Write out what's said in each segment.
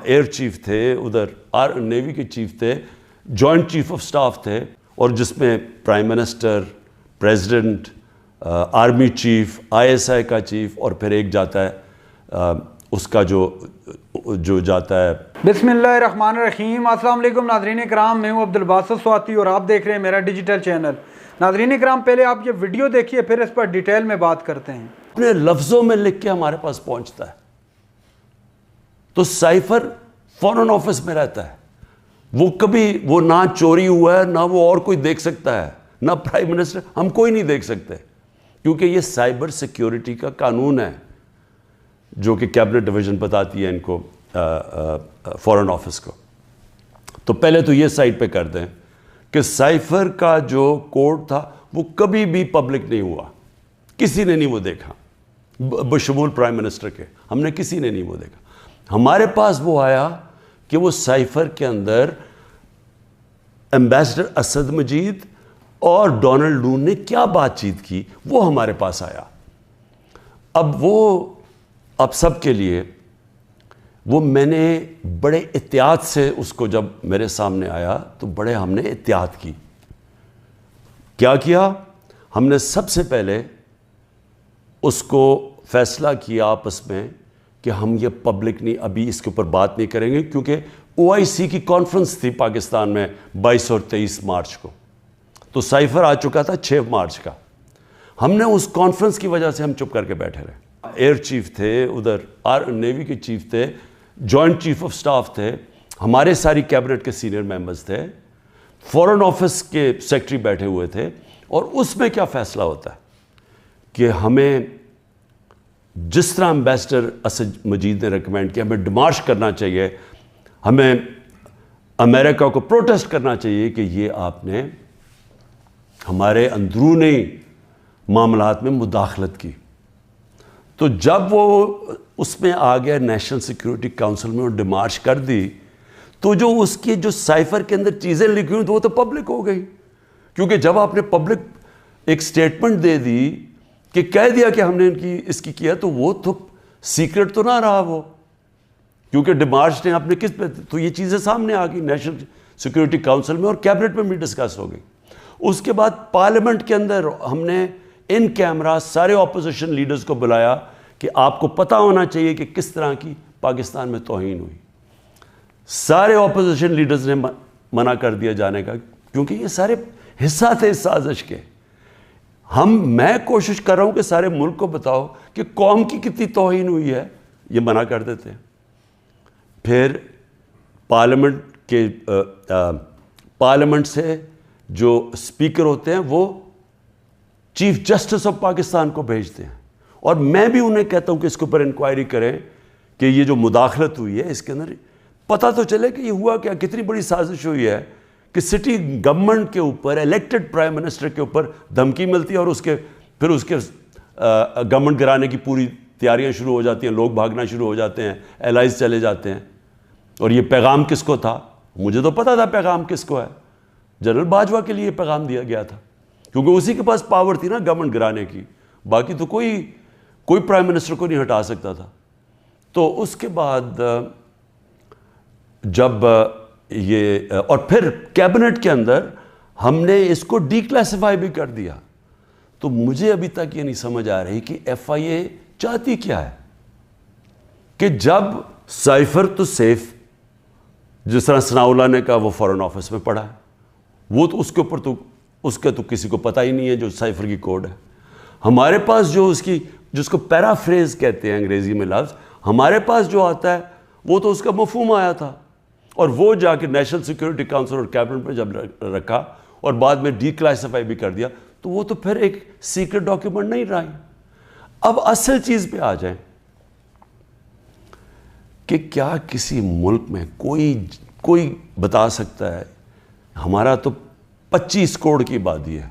Air chief تھے، ادھر navy کے چیف تھے، جوائنٹ چیف آف سٹاف تھے، اور جس میں prime minister, president, army chief, ISI کا چیف، اور پھر ایک جاتا ہے اس کا جو جاتا ہے۔ بسم اللہ الرحمن الرحیم۔ السلام علیکم ناظرین کرام، میں ہوں عبدالباسط سواتی اور آپ دیکھ رہے ہیں میرا ڈیجیٹل چینل۔ ناظرین کرام، پہلے آپ یہ ویڈیو دیکھیے، پھر اس پر ڈیٹیل میں بات کرتے ہیں۔ اپنے لفظوں میں لکھ کے ہمارے پاس پہنچتا ہے تو سائفر فورن آفس میں رہتا ہے، وہ کبھی وہ نہ چوری ہوا ہے، نہ وہ اور کوئی دیکھ سکتا ہے، نہ پرائم منسٹر، ہم کوئی نہیں دیکھ سکتے، کیونکہ یہ سائبر سیکیورٹی کا قانون ہے جو کہ کیبنٹ ڈویژن بتاتی ہے ان کو، فورن آفس کو۔ تو پہلے تو یہ سائٹ پہ کر دیں کہ سائفر کا جو کوڈ تھا وہ کبھی بھی پبلک نہیں ہوا، کسی نے نہیں وہ دیکھا، بشمول پرائم منسٹر کے، ہم نے کسی نے نہیں وہ دیکھا۔ ہمارے پاس وہ آیا کہ وہ سائفر کے اندر ایمبیسڈر اسد مجید اور ڈونلڈ نون نے کیا بات چیت کی، وہ ہمارے پاس آیا۔ اب سب کے لیے وہ میں نے بڑے احتیاط سے اس کو، جب میرے سامنے آیا تو بڑے ہم نے احتیاط کی۔ کیا کیا؟ ہم نے سب سے پہلے اس کو فیصلہ کیا آپس میں کہ ہم یہ پبلک نہیں، ابھی اس کے اوپر بات نہیں کریں گے، کیونکہ OIC کی کانفرنس تھی پاکستان میں 22 اور 23 مارچ کو، تو سائفر آ چکا تھا 6 مارچ کا۔ ہم نے اس کانفرنس کی وجہ سے ہم چپ کر کے بیٹھے رہے۔ ایئر چیف تھے، ادھر نیوی کے چیف تھے، جوائنٹ چیف آف سٹاف تھے، ہمارے ساری کیبنٹ کے سینئر ممبرز تھے، فورن آفس کے سیکٹری بیٹھے ہوئے تھے، اور اس میں کیا فیصلہ ہوتا ہے کہ ہمیں جس طرح ایمبیسڈر اسد مجید نے ریکمینڈ کیا، ہمیں ڈیمارش کرنا چاہیے، ہمیں امریکہ کو پروٹیسٹ کرنا چاہیے کہ یہ آپ نے ہمارے اندرونی معاملات میں مداخلت کی۔ تو جب وہ اس میں آ گیا نیشنل سیکیورٹی کاؤنسل میں اور ڈیمارش کر دی، تو جو اس کی جو سائفر کے اندر چیزیں لکھی ہوئی وہ تو پبلک ہو گئی، کیونکہ جب آپ نے پبلک ایک سٹیٹمنٹ دے دی کہ کہہ دیا کہ ہم نے اس کی کیا، تو وہ تو سیکرٹ تو نہ رہا وہ، کیونکہ ڈیمارش نے آپ نے کس پہ، تو یہ چیزیں سامنے آ گئی نیشنل سیکیورٹی کاؤنسل میں، اور کیبنٹ میں بھی ڈسکس ہو گئی۔ اس کے بعد پارلیمنٹ کے اندر ہم نے ان کیمرہ سارے اپوزیشن لیڈرز کو بلایا کہ آپ کو پتہ ہونا چاہیے کہ کس طرح کی پاکستان میں توہین ہوئی۔ سارے اپوزیشن لیڈرز نے منع کر دیا جانے کا، کیونکہ یہ سارے حصہ تھے اس سازش کے۔ میں کوشش کر رہا ہوں کہ سارے ملک کو بتاؤ کہ قوم کی کتنی توہین ہوئی ہے، یہ منع کر دیتے ہیں۔ پھر پارلیمنٹ سے جو اسپیکر ہوتے ہیں وہ چیف جسٹس آف پاکستان کو بھیجتے ہیں، اور میں بھی انہیں کہتا ہوں کہ اس کے اوپر انکوائری کریں کہ یہ جو مداخلت ہوئی ہے اس کے اندر پتہ تو چلے کہ یہ ہوا کیا، کتنی بڑی سازش ہوئی ہے کہ سٹی گورنمنٹ کے اوپر، الیکٹڈ پرائم منسٹر کے اوپر دھمکی ملتی ہے، اور پھر اس کے گورنمنٹ گرانے کی پوری تیاریاں شروع ہو جاتی ہیں، لوگ بھاگنا شروع ہو جاتے ہیں، ایلائز چلے جاتے ہیں۔ اور یہ پیغام کس کو تھا؟ مجھے تو پتہ تھا پیغام کس کو ہے، جنرل باجوہ کے لیے پیغام دیا گیا تھا، کیونکہ اسی کے پاس پاور تھی نا گورنمنٹ گرانے کی، باقی تو کوئی پرائم منسٹر کو نہیں ہٹا سکتا تھا۔ تو اس کے بعد جب اور پھر کیبنٹ کے اندر ہم نے اس کو ڈی کلاسیفائی بھی کر دیا، تو مجھے ابھی تک یہ نہیں سمجھ آ رہی کہ FIA چاہتی کیا ہے، کہ جب سائفر تو سیف، جس طرح ثناء اللہ نے کہا وہ فورن آفس میں پڑا ہے، وہ تو اس کے اوپر تو اس کا تو کسی کو پتہ ہی نہیں ہے جو سائفر کی کوڈ ہے۔ ہمارے پاس جو جس کو پیرافریز کہتے ہیں انگریزی میں لفظ، ہمارے پاس جو آتا ہے وہ تو اس کا مفہوم آیا تھا، اور وہ جا کے نیشنل سیکیورٹی کاؤنسل اور کیبنٹ میں جب رکھا اور بعد میں ڈی کلاسیفائی بھی کر دیا، تو وہ تو پھر ایک سیکرٹ ڈاکیومنٹ نہیں رہا۔ اب اصل چیز پہ آ جائیں کہ کیا کسی ملک میں کوئی بتا سکتا ہے، ہمارا تو 25 کروڑ کی آبادی ہے،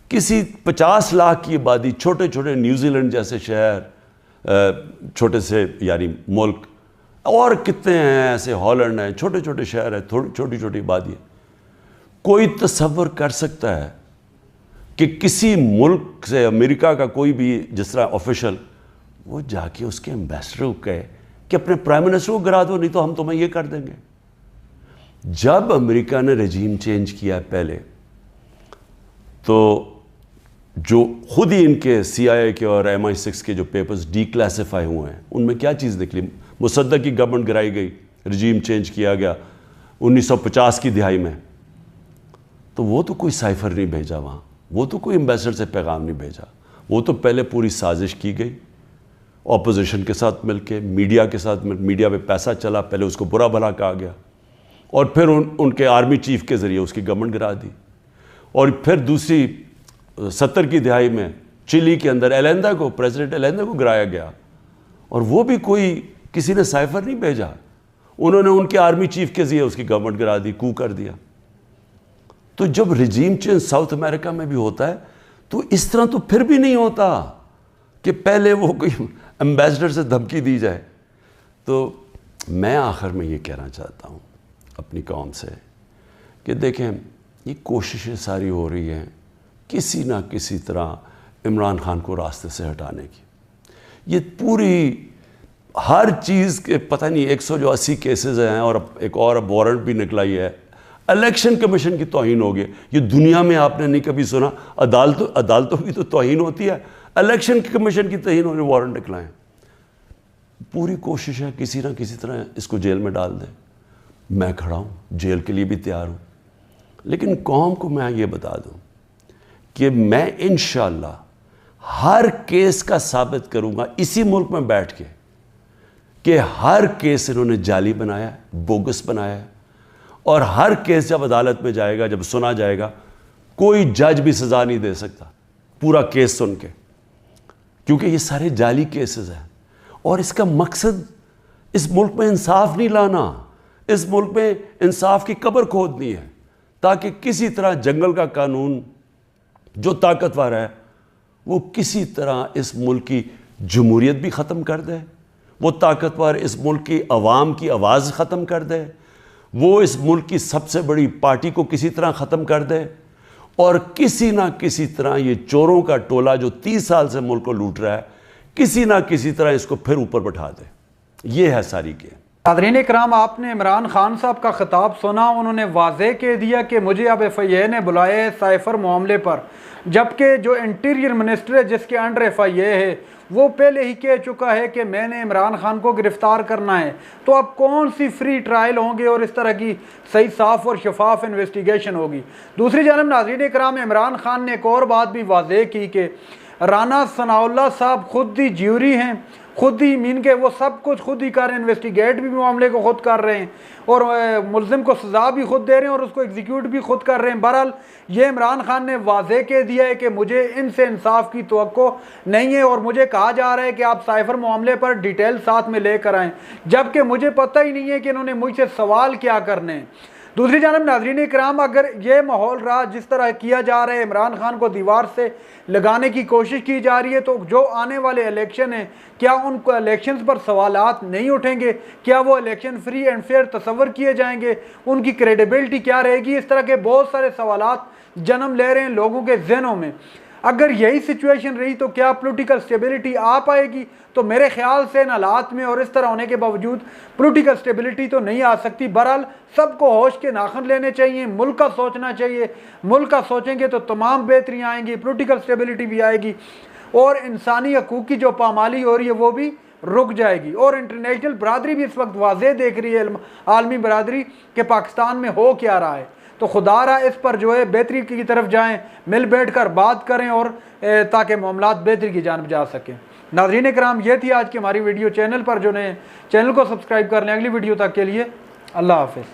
کسی 50 لاکھ کی آبادی، چھوٹے چھوٹے نیوزی لینڈ جیسے شہر، چھوٹے سے یعنی ملک، اور کتنے ہیں ایسے، ہالینڈ ہیں، چھوٹے چھوٹے شہر ہیں، چھوٹی چھوٹی آبادی ہے، کوئی تصور کر سکتا ہے کہ کسی ملک سے، امریکہ کا کوئی بھی جس طرح آفیشل، وہ جا کے اس کے ایمبیسڈر کو کہے کہ اپنے پرائم منسٹر کو گرا دو، نہیں تو ہم تمہیں یہ کر دیں گے۔ جب امریکہ نے رجیم چینج کیا پہلے، تو جو خود ہی ان کے CIA کے اور MI6 کے جو پیپرز ڈی کلاسیفائی ہوئے ہیں، ان میں کیا چیز نکلی؟ مصدق کی گورنمنٹ گرائی گئی، رجیم چینج کیا گیا 1950 کی دہائی میں، تو وہ تو کوئی سائفر نہیں بھیجا وہاں، وہ تو کوئی ایمبیسڈر سے پیغام نہیں بھیجا، وہ تو پہلے پوری سازش کی گئی، اپوزیشن کے ساتھ مل کے، میڈیا کے ساتھ میڈیا پہ پیسہ چلا، پہلے اس کو برا بھلا کہا گیا، اور پھر ان کے آرمی چیف کے ذریعے اس کی گورنمنٹ گرا دی، اور پھر دوسری 70 کی دہائی میں چلی کے اندر ایلیندا کو، پریزیڈنٹ ایلیندا کو گرایا گیا، اور وہ بھی کوئی کسی نے سائفر نہیں بھیجا، انہوں نے ان کے آرمی چیف کے ذریعے اس کی گورنمنٹ گرا دی، کو کر دیا۔ تو جب رجیم چینج ساؤتھ امریکہ میں بھی ہوتا ہے تو اس طرح تو پھر بھی نہیں ہوتا کہ پہلے وہ کوئی ایمبیسڈر سے دھمکی دی جائے۔ تو میں آخر میں یہ کہنا چاہتا ہوں اپنی قوم سے کہ دیکھیں، یہ کوششیں ساری ہو رہی ہیں کسی نہ کسی طرح عمران خان کو راستے سے ہٹانے کی۔ یہ پوری ہر چیز کے پتہ نہیں 180 کیسز ہیں، اور ایک اور اب وارنٹ بھی نکلا ہی ہے، الیکشن کمیشن کی توہین ہو گئی۔ یہ دنیا میں آپ نے نہیں کبھی سنا، عدالتوں کی تو توہین ہوتی ہے، الیکشن کمیشن کی توہین ہونے وارنٹ نکلائیں۔ پوری کوشش ہے کسی نہ کسی طرح اس کو جیل میں ڈال دیں۔ میں کھڑا ہوں، جیل کے لیے بھی تیار ہوں، لیکن قوم کو میں یہ بتا دوں کہ میں انشاءاللہ ہر کیس کا ثابت کروں گا اسی ملک میں بیٹھ کے کہ ہر کیس انہوں نے جعلی بنایا ہے، بوگس بنایا ہے، اور ہر کیس جب عدالت میں جائے گا، جب سنا جائے گا، کوئی جج بھی سزا نہیں دے سکتا پورا کیس سن کے، کیونکہ یہ سارے جعلی کیسز ہیں۔ اور اس کا مقصد اس ملک میں انصاف نہیں لانا، اس ملک میں انصاف کی قبر کھودنی ہے، تاکہ کسی طرح جنگل کا قانون جو طاقتور ہے وہ کسی طرح اس ملک کی جمہوریت بھی ختم کر دے، وہ طاقتور اس ملک کی عوام کی آواز ختم کر دے، وہ اس ملک کی سب سے بڑی پارٹی کو کسی طرح ختم کر دے، اور کسی نہ کسی طرح یہ چوروں کا ٹولہ جو 30 سال سے ملک کو لوٹ رہا ہے، کسی نہ کسی طرح اس کو پھر اوپر بٹھا دے۔ یہ ہے ساری گیم۔ ناظرین اکرام، آپ نے عمران خان صاحب کا خطاب سنا، انہوں نے واضح کہہ دیا کہ مجھے اب FIA نے بلایا ہے سائفر معاملے پر، جبکہ جو انٹیریئر منسٹر ہے جس کے انڈر FIA ہے وہ پہلے ہی کہہ چکا ہے کہ میں نے عمران خان کو گرفتار کرنا ہے۔ تو اب کون سی فری ٹرائل ہوں گے اور اس طرح کی صحیح صاف اور شفاف انویسٹیگیشن ہوگی؟ دوسری جانب ناظرین اکرام، عمران خان نے ایک اور بات بھی واضح کی کہ رانا ثناءاللہ صاحب خود ہی جیوری ہیں، خود ہی مین کے وہ سب کچھ خود ہی کر رہے ہیں، انویسٹیگیٹ بھی معاملے کو خود کر رہے ہیں، اور ملزم کو سزا بھی خود دے رہے ہیں اور اس کو ایگزیکیوٹ بھی خود کر رہے ہیں۔ بہرحال یہ عمران خان نے واضح کہہ دیا ہے کہ مجھے ان سے انصاف کی توقع نہیں ہے، اور مجھے کہا جا رہا ہے کہ آپ سائفر معاملے پر ڈیٹیل ساتھ میں لے کر آئیں، جبکہ مجھے پتہ ہی نہیں ہے کہ انہوں نے مجھ سے سوال کیا کرنے ہیں۔ دوسری جانب ناظرین اکرام، اگر یہ ماحول رہا جس طرح کیا جا رہا ہے، عمران خان کو دیوار سے لگانے کی کوشش کی جا رہی ہے، تو جو آنے والے الیکشن ہیں کیا ان کو الیکشنز پر سوالات نہیں اٹھیں گے؟ کیا وہ الیکشن فری اینڈ فیئر تصور کیے جائیں گے؟ ان کی کریڈیبلٹی کیا رہے گی؟ اس طرح کے بہت سارے سوالات جنم لے رہے ہیں لوگوں کے ذہنوں میں۔ اگر یہی سچویشن رہی تو کیا پولیٹیکل سٹیبلٹی آ پائے گی؟ تو میرے خیال سے ان حالات میں اور اس طرح ہونے کے باوجود پولیٹیکل سٹیبلٹی تو نہیں آ سکتی۔ بہرحال سب کو ہوش کے ناخن لینے چاہیے، ملک کا سوچنا چاہیے، ملک کا سوچیں گے تو تمام بہتریاں آئیں گی، پولیٹیکل سٹیبلٹی بھی آئے گی، اور انسانی حقوق کی جو پامالی ہو رہی ہے وہ بھی رک جائے گی۔ اور انٹرنیشنل برادری بھی اس وقت واضح دیکھ رہی ہے، عالمی برادری، کہ پاکستان میں ہو کیا رہا ہے۔ تو خدا رہا اس پر جو ہے بہتری کی طرف جائیں، مل بیٹھ کر بات کریں، اور تاکہ معاملات بہتری کی جانب جا سکیں۔ ناظرین اکرام، یہ تھی آج کی ہماری ویڈیو۔ چینل پر جو نئے چینل کو سبسکرائب کر لیں۔ اگلی ویڈیو تک کے لیے اللہ حافظ۔